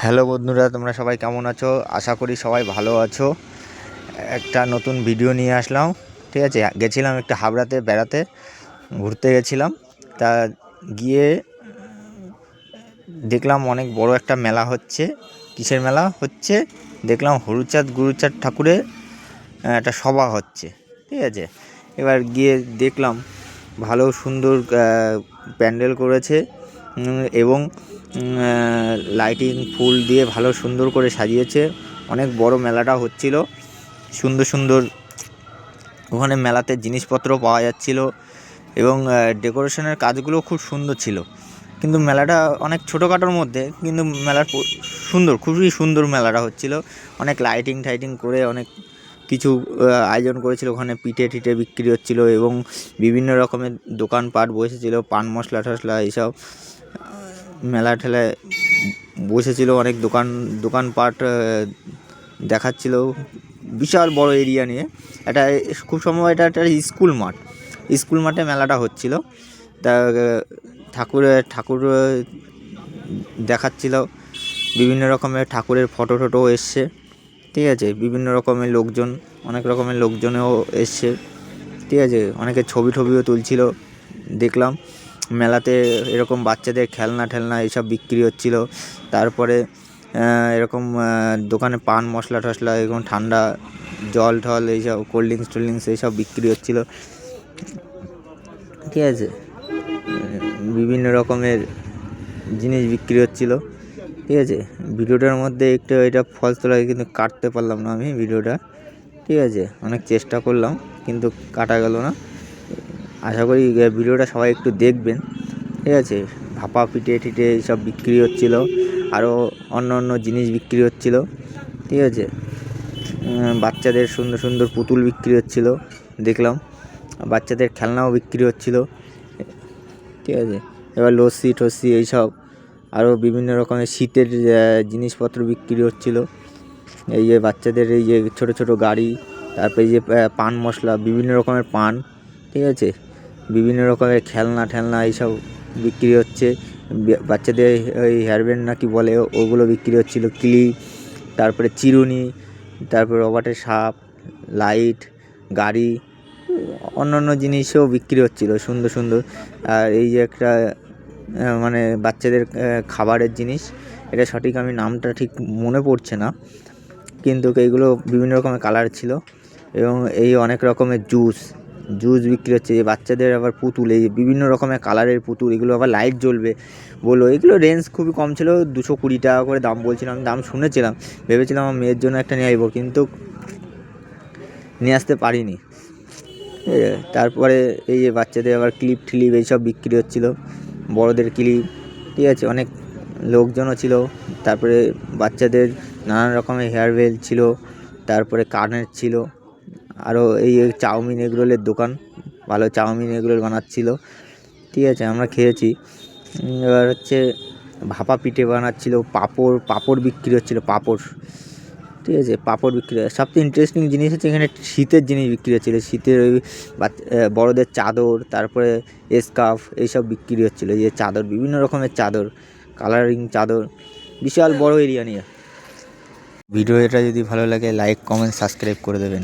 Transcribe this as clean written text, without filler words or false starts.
Hello বন্ধুরা, তোমরা সবাই কেমন আছো? আশা করি সবাই ভালো আছো। একটা নতুন ভিডিও নিয়ে আসলাম। ঠিক আছে, গেছিলাম একটু হাবড়াতে বেড়াতে, ঘুরতে গেছিলাম। তা গিয়ে দেখলাম অনেক বড় একটা মেলা হচ্ছে। কিসের মেলা হচ্ছে? দেখলাম হরুচাঁদ গুরুচাঁদ ঠাকুরের একটা সভা হচ্ছে। ঠিক আছে, এবার গিয়ে দেখলাম ভালো সুন্দর প্যান্ডেল করেছে এবং লাইটিং ফুল দিয়ে ভালো সুন্দর করে সাজিয়েছে। অনেক বড় মেলাটা হচ্ছিল। সুন্দর সুন্দর ওখানে মেলাতে জিনিসপত্র পাওয়া যাচ্ছিল এবং ডেকোরেশনের কাজগুলো খুব সুন্দর ছিল। কিন্তু মেলাটা অনেক ছোটোখাটোর মধ্যে, কিন্তু মেলার সুন্দর, খুবই সুন্দর মেলাটা হচ্ছিল। অনেক লাইটিং টাইটিং করে অনেক কিছু আয়োজন করেছিল। ওখানে পিঠে টিঠে বিক্রি হচ্ছিল এবং বিভিন্ন রকমের দোকানপাট বসেছিল, পান মশলা টশলা এইসব মেলা ঠেলায় বসেছিল। অনেক দোকানপাট দেখাচ্ছিল বিশাল বড় এরিয়া নিয়ে। এটা খুব সম্ভব এটা একটা স্কুল মাঠে মেলাটা হচ্ছিল। তা ঠাকুর দেখাচ্ছিল, বিভিন্ন রকমের ঠাকুরের ফটো টটোও এসছে। ঠিক আছে, বিভিন্ন রকমের লোকজন, অনেক রকমের লোকজনেও এসছে। ঠিক আছে, অনেকে ছবি টবিও তুলছিল দেখলাম। মেলাতে এরকম বাচ্চাদের খেলনা ঠেলনা এইসব বিক্রি হচ্ছিল। তারপরে এরকম দোকানে পান মশলা টশলা এরকম ঠান্ডা জল ঠল এইসব কোল্ড ড্রিঙ্কস এইসব বিক্রি হচ্ছিল। ঠিক আছে, বিভিন্ন রকমের জিনিস বিক্রি হচ্ছিল। ঠিক আছে, ভিডিওটার মধ্যে একটু এটা ফলস তোলা, কিন্তু কাটতে পারলাম না আমি ভিডিওটা। ঠিক আছে, অনেক চেষ্টা করলাম কিন্তু কাটা গেল না। আশা করি ভিডিওটা সবাই একটু দেখবেন। ঠিক আছে, ভাপা পিঠে টিঠে এইসব বিক্রি হচ্ছিল, আরও অন্য অন্য জিনিস বিক্রি হচ্ছিল। ঠিক আছে, বাচ্চাদের সুন্দর সুন্দর পুতুল বিক্রি হচ্ছিল দেখলাম, বাচ্চাদের খেলনাও বিক্রি হচ্ছিল। ঠিক আছে, এবার লস্যি টস্যি এইসব আরও বিভিন্ন রকমের শীতের জিনিসপত্র বিক্রি হচ্ছিল। এই যে বাচ্চাদের এই যে ছোটো ছোটো গাড়ি, তারপরে এই যে পান মশলা, বিভিন্ন রকমের পান। ঠিক আছে, বিভিন্ন রকমের খেলনা ঠেলনা এইসব বিক্রি হচ্ছে। বাচ্চাদের ওই হেয়ারব্যান্ড নাকি বলে ওগুলো বিক্রি হচ্ছিল, ক্লিপ, তারপরে চিরুনি, তারপরে রবারের সাপ, লাইট, গাড়ি, অন্য জিনিসও বিক্রি হচ্ছিল সুন্দর সুন্দর। আর এই যে একটা মানে বাচ্চাদের খাবারের জিনিস, এটা সঠিক আমি নামটা ঠিক মনে পড়ছে না, কিন্তু এইগুলো বিভিন্ন রকমের কালার ছিল। এবং এই অনেক রকমের জুস বিক্রি হচ্ছে। যে বাচ্চাদের আবার পুতুল, এই বিভিন্ন রকমের কালারের পুতুল, এগুলো আবার লাইট জ্বলবে বলো। এগুলো রেঞ্জ খুবই কম ছিল, 220 টাকা করে দাম বলছিলাম। দাম শুনেছিলাম, ভেবেছিলাম আমার মেয়ের জন্য একটা নিয়ে আসবো, কিন্তু নিয়ে আসতে পারিনি। তারপরে এই যে বাচ্চাদের আবার ক্লিপ টিলিপ এইসব বিক্রি হচ্ছিল, বড়দের ক্লিপ। ঠিক আছে, অনেক লোকজনও ছিল। তারপরে বাচ্চাদের নানান রকমের হেয়ার বেল ছিল, তারপরে কানের ছিল, আরও এই চাউমিন এগরোলের দোকান, ভালো চাউমিন এগরোল বানাচ্ছিল। ঠিক আছে, আমরা খেয়েছি। এবার হচ্ছে ভাপা পিঠে বানাচ্ছিল, পাঁপড় বিক্রি হচ্ছিল, পাঁপড়। ঠিক আছে, পাঁপড় বিক্রি হয়। সবচেয়ে ইন্টারেস্টিং জিনিস হচ্ছে এখানে শীতের জিনিস বিক্রি হচ্ছিলো। শীতের ওই বড়দের চাদর, তারপরে স্কার্ফ এইসব বিক্রি হচ্ছিলো। এই যে চাদর, বিভিন্ন রকমের চাদর, কালারিং চাদর, বিশাল বড় এরিয়া নিয়ে। ভিডিওটা যদি ভালো লাগে লাইক কমেন্ট সাবস্ক্রাইব করে দেবেন।